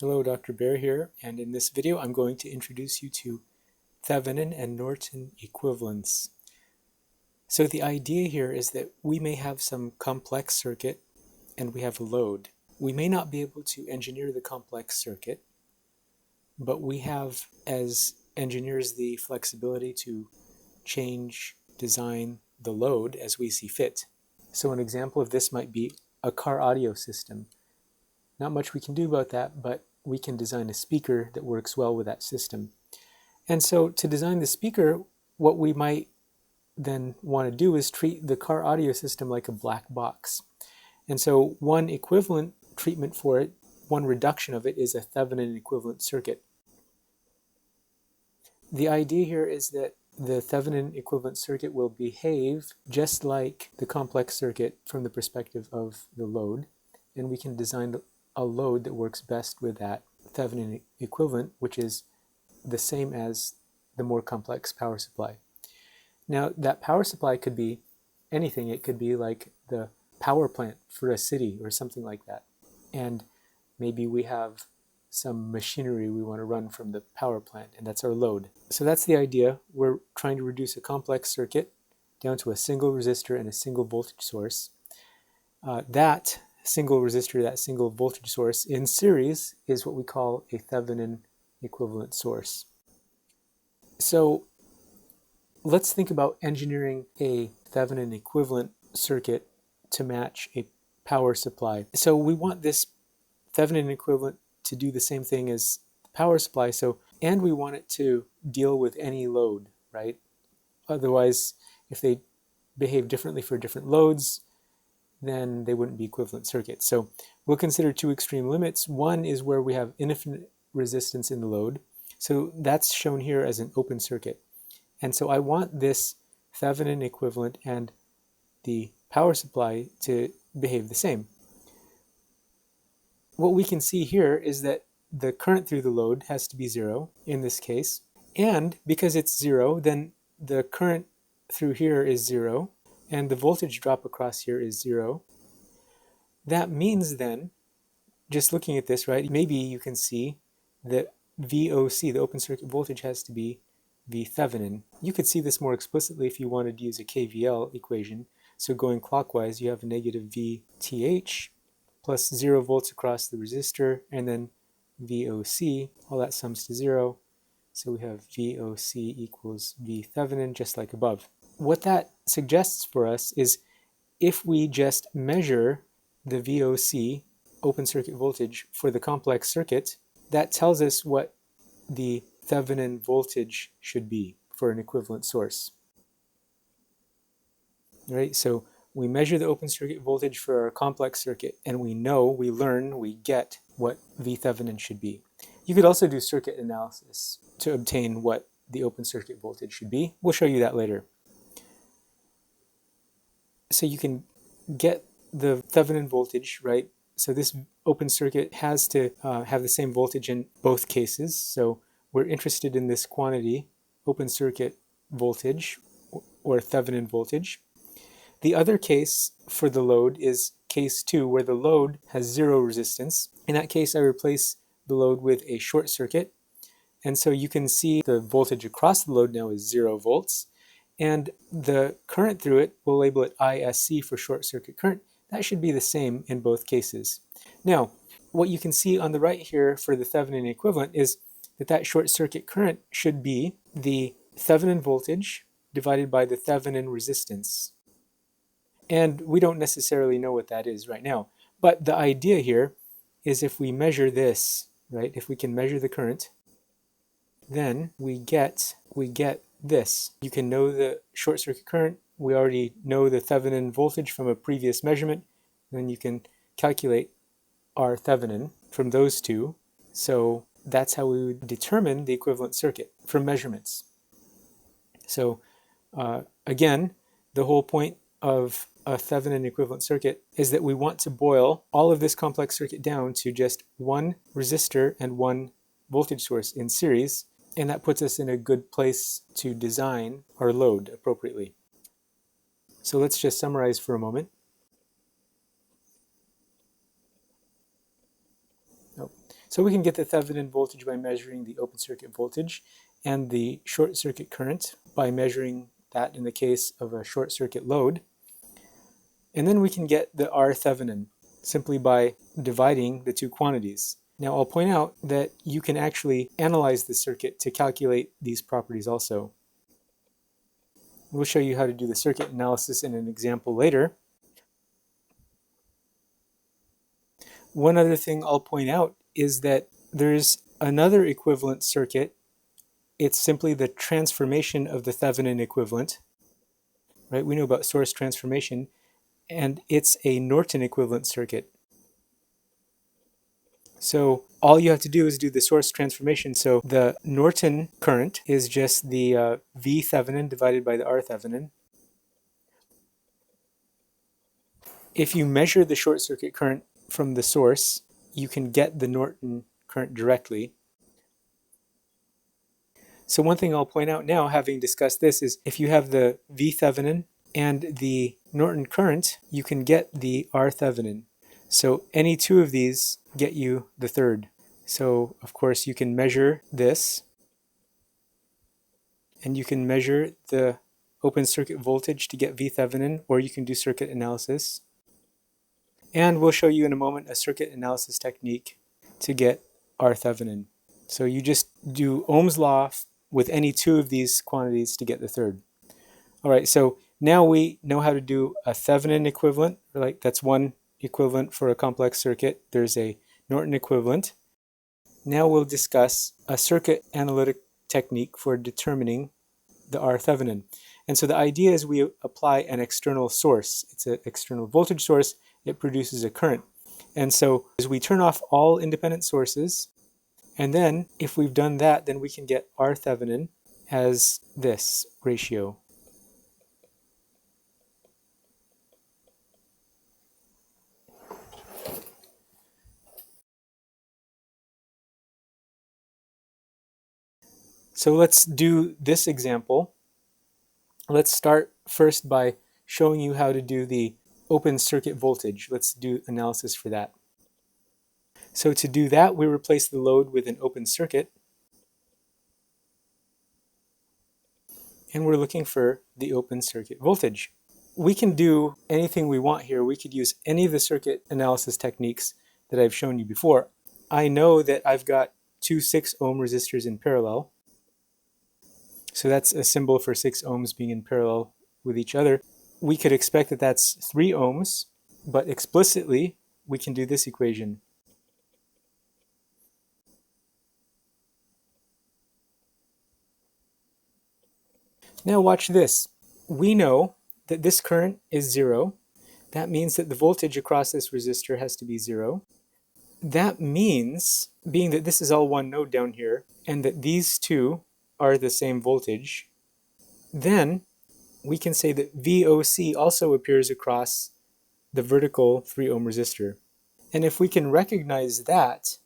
Hello, Dr. Bear here, and in this video I'm going to introduce you to Thévenin and Norton equivalence. So the idea here is that we may have some complex circuit and we have a load. We may not be able to engineer the complex circuit, but we have, as engineers, the flexibility to change, design the load as we see fit. So an example of this might be a car audio system. Not much we can do about that, but we can design a speaker that works well with that system. And so to design the speaker, what we might then want to do is treat the car audio system like a black box. And so one equivalent treatment for it, one reduction of it, is a Thevenin equivalent circuit. The idea here is that the Thevenin equivalent circuit will behave just like the complex circuit from the perspective of the load, and we can design a load that works best with that Thevenin equivalent, which is the same as the more complex power supply. Now, that power supply could be anything. It could be like the power plant for a city or something like that. And maybe we have some machinery we want to run from the power plant, and that's our load. So that's the idea. We're trying to reduce a complex circuit down to a single resistor and a single voltage source. That single resistor, that single voltage source in series is what we call a Thevenin equivalent source. So let's think about engineering a Thevenin equivalent circuit to match a power supply. So we want this Thevenin equivalent to do the same thing as the power supply, and we want it to deal with any load, right? Otherwise, if they behave differently for different loads, then they wouldn't be equivalent circuits. So we'll consider two extreme limits. One is where we have infinite resistance in the load. So that's shown here as an open circuit. And so I want this Thevenin equivalent and the power supply to behave the same. What we can see here is that the current through the load has to be zero in this case. And because it's zero, then the current through here is zero, and the voltage drop across here is zero. That means then, just looking at this, right, maybe you can see that VOC, the open circuit voltage, has to be V Thevenin. You could see this more explicitly if you wanted to use a KVL equation. So going clockwise, you have a negative VTH plus 0 volts across the resistor, and then VOC, all that sums to 0. So we have VOC equals V Thevenin, just like above. What that suggests for us is if we just measure the VOC, open circuit voltage, for the complex circuit, that tells us what the Thevenin voltage should be for an equivalent source. Right? So we measure the open circuit voltage for our complex circuit, and we get what V Thevenin should be. You could also do circuit analysis to obtain what the open circuit voltage should be. We'll show you that later. So you can get the Thevenin voltage, right? So this open circuit has to have the same voltage in both cases. So we're interested in this quantity, open circuit voltage, or Thevenin voltage. The other case for the load is case 2, where the load has zero resistance. In that case, I replace the load with a short circuit. And so you can see the voltage across the load now is 0 volts. And the current through it, we'll label it ISC for short circuit current. That should be the same in both cases. Now, what you can see on the right here for the Thevenin equivalent is that short circuit current should be the Thevenin voltage divided by the Thevenin resistance. And we don't necessarily know what that is right now. But the idea here is if we measure this, right, if we can measure the current, then we get this. You can know the short circuit current. We already know the Thevenin voltage from a previous measurement. Then you can calculate our Thevenin from those two. So that's how we would determine the equivalent circuit from measurements. So again, the whole point of a Thevenin equivalent circuit is that we want to boil all of this complex circuit down to just one resistor and one voltage source in series, and that puts us in a good place to design our load appropriately. So let's just summarize for a moment. No. So we can get the Thevenin voltage by measuring the open circuit voltage and the short circuit current by measuring that in the case of a short circuit load. And then we can get the R Thevenin simply by dividing the two quantities. Now I'll point out that you can actually analyze the circuit to calculate these properties also. We'll show you how to do the circuit analysis in an example later. One other thing I'll point out is that there's another equivalent circuit. It's simply the transformation of the Thevenin equivalent, right? We know about source transformation, and it's a Norton equivalent circuit. So all you have to do is do the source transformation. So the Norton current is just the V Thevenin divided by the R Thevenin. If you measure the short circuit current from the source, you can get the Norton current directly. So one thing I'll point out now, having discussed this, is if you have the V Thevenin and the Norton current, you can get the R Thevenin. So any two of these get you the third. So of course you can measure this, and you can measure the open circuit voltage to get V Thevenin, or you can do circuit analysis. And we'll show you in a moment a circuit analysis technique to get R Thevenin. So you just do Ohm's law with any two of these quantities to get the third. All right, so now we know how to do a Thevenin equivalent, like that's one equivalent for a complex circuit. There's a Norton equivalent. Now we'll discuss a circuit analytic technique for determining the R Thevenin. And so the idea is we apply an external source. It's an external voltage source. It produces a current. And so as we turn off all independent sources, and then if we've done that, then we can get R Thevenin as this ratio. So let's do this example. Let's start first by showing you how to do the open circuit voltage. Let's do analysis for that. So to do that, we replace the load with an open circuit. And we're looking for the open circuit voltage. We can do anything we want here. We could use any of the circuit analysis techniques that I've shown you before. I know that I've got two 6 ohm resistors in parallel. So that's a symbol for 6 ohms being in parallel with each other. We could expect that that's 3 ohms, but explicitly we can do this equation. Now watch this. We know that this current is 0. That means that the voltage across this resistor has to be 0. That means, being that this is all one node down here, and that these two are the same voltage, then we can say that VOC also appears across the vertical 3 ohm resistor. And if we can recognize that,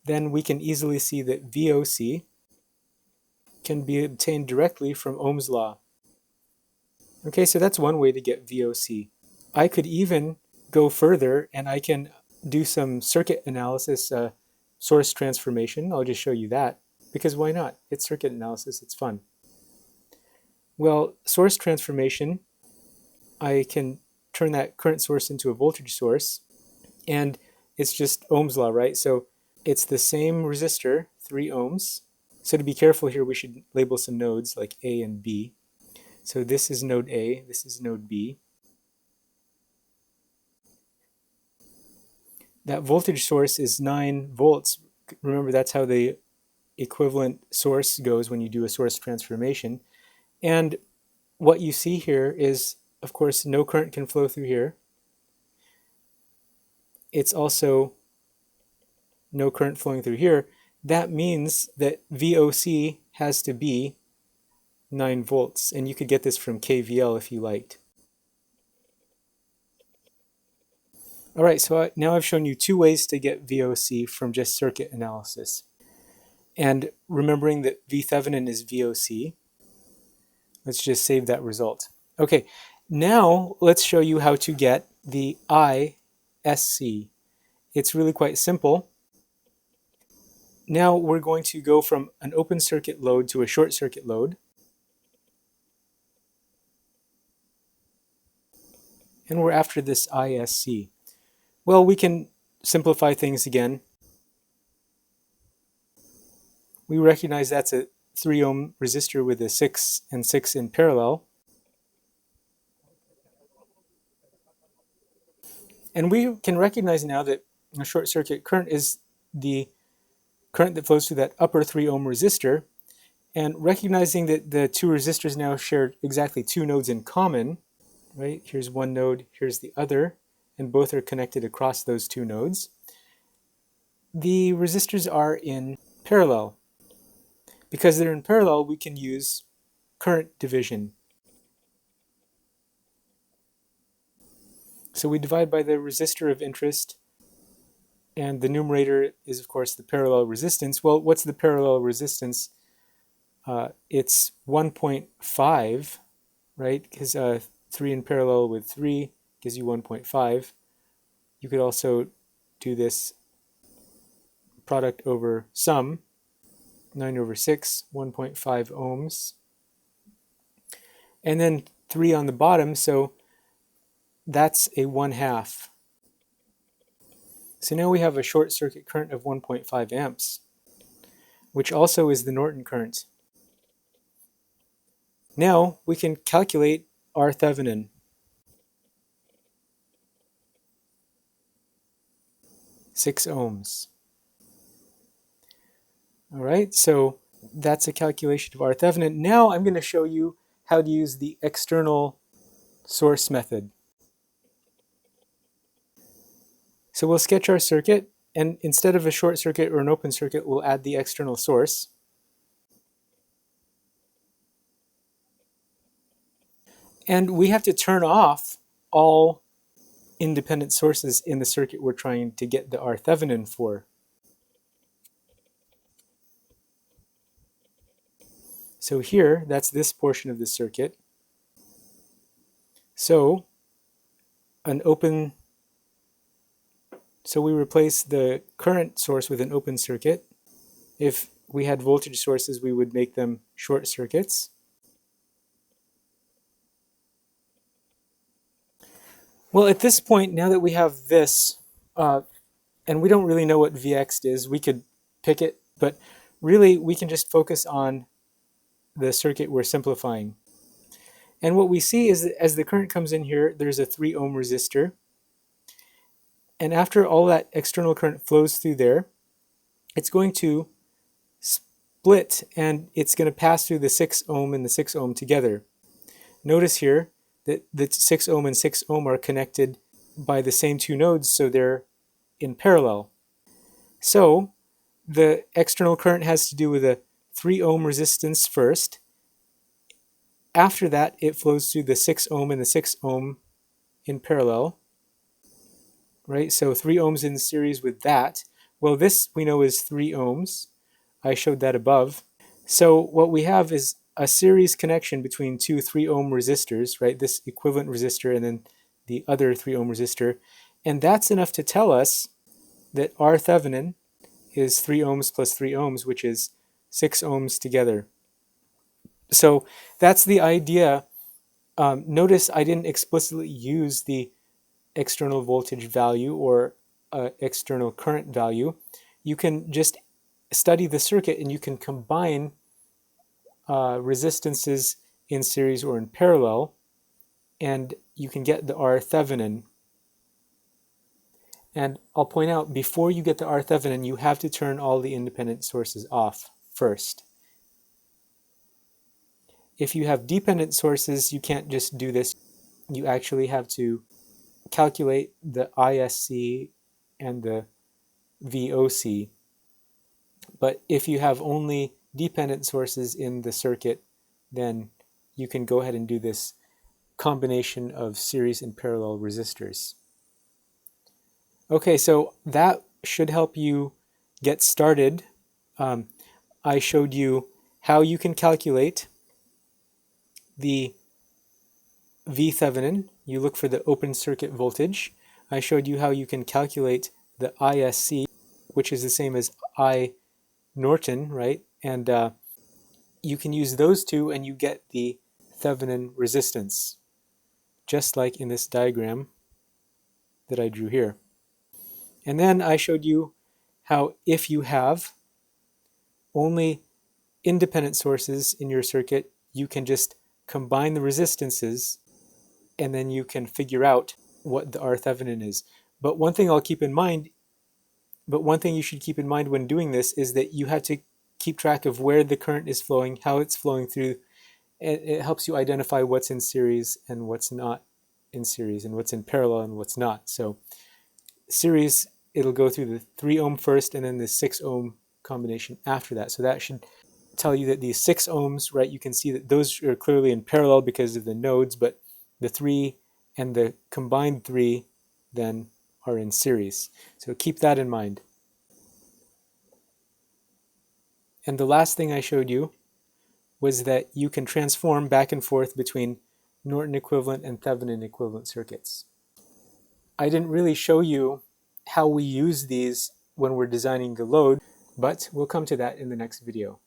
then we can easily see that VOC can be obtained directly from Ohm's law. Okay, so that's one way to get VOC. I could even go further and I can do some circuit analysis, source transformation. I'll just show you that, because why not? It's circuit analysis, it's fun. Well, source transformation, I can turn that current source into a voltage source, and it's just Ohm's law, right? So it's the same resistor, 3 ohms. So to be careful here, we should label some nodes like A and B. So this is node A, this is node B. That voltage source is 9 volts. Remember, that's how the equivalent source goes when you do a source transformation. And what you see here is, of course, no current can flow through here. It's also no current flowing through here. That means that VOC has to be 9 volts. And you could get this from KVL if you liked. All right, so now I've shown you 2 ways to get VOC from just circuit analysis. And remembering that V Thevenin is VOC, let's just save that result. Okay, now let's show you how to get the ISC. It's really quite simple. now we're going to go from an open circuit load to a short circuit load. And we're after this ISC. Well, we can simplify things again. We recognize that's a 3 ohm resistor with a 6 and 6 in parallel. And we can recognize now that a short circuit current is the current that flows through that upper 3 ohm resistor. And recognizing that the two resistors now share exactly two nodes in common, right? Here's one node, here's the other, and both are connected across those two nodes. The resistors are in parallel. Because they're in parallel, we can use current division. So we divide by the resistor of interest, and the numerator is, of course, the parallel resistance. Well, what's the parallel resistance? It's 1.5, right? Because 3 in parallel with 3 gives you 1.5. You could also do this product over sum, 9 over 6, 1.5 ohms. And then 3 on the bottom, so that's a 1/2. So now we have a short circuit current of 1.5 amps, which also is the Norton current. Now we can calculate our Thevenin. Six ohms. All right, so that's a calculation of our Thevenin. Now I'm going to show you how to use the external source method. So we'll sketch our circuit, and instead of a short circuit or an open circuit, we'll add the external source. And we have to turn off all independent sources in the circuit we're trying to get the R Thevenin for. So here, that's this portion of the circuit. So we replace the current source with an open circuit. If we had voltage sources, we would make them short circuits. Well, at this point, now that we have this, and we don't really know what Vx is, we could pick it, but really we can just focus on the circuit we're simplifying. And what we see is that as the current comes in here, there's a 3 ohm resistor. And after all that external current flows through there, it's going to split and it's going to pass through the 6 ohm and the 6 ohm together. Notice here that the 6 ohm and 6 ohm are connected by the same two nodes, so they're in parallel. So the external current has to do with a 3 ohm resistance first. After that, it flows through the 6 ohm and the 6 ohm in parallel, right? So 3 ohms in series with that. Well, this we know is 3 ohms. I showed that above. So what we have is a series connection between two 3 ohm resistors, right? This equivalent resistor and then the other 3 ohm resistor. And that's enough to tell us that our Thevenin is 3 ohms plus 3 ohms, which is 6 ohms together. So that's the idea. Notice I didn't explicitly use the external voltage value or external current value. You can just study the circuit and you can combine resistances in series or in parallel, and you can get the R Thevenin. And I'll point out, before you get the R Thevenin, you have to turn all the independent sources off first. If you have dependent sources, you can't just do this. You actually have to calculate the ISC and the VOC. But if you have only dependent sources in the circuit, then you can go ahead and do this combination of series and parallel resistors. Okay, so that should help you get started. I showed you how you can calculate the Thevenin. You look for the open circuit voltage. I showed you how you can calculate the ISC, which is the same as I Norton, right? And you can use those two and you get the Thevenin resistance, just like in this diagram that I drew here. And then I showed you how if you have only independent sources in your circuit, you can just combine the resistances and then you can figure out what the R Thevenin is. But one thing you should keep in mind when doing this is that you have to keep track of where the current is flowing, how it's flowing through, and it helps you identify what's in series and what's not in series, and what's in parallel and what's not. So series, it'll go through the 3 ohm first and then the 6 ohm combination after that. So that should tell you that these 6 ohms, right, you can see that those are clearly in parallel because of the nodes, but the 3 and the combined 3 then are in series. So keep that in mind. And the last thing I showed you was that you can transform back and forth between Norton equivalent and Thevenin equivalent circuits. I didn't really show you how we use these when we're designing the load, but we'll come to that in the next video.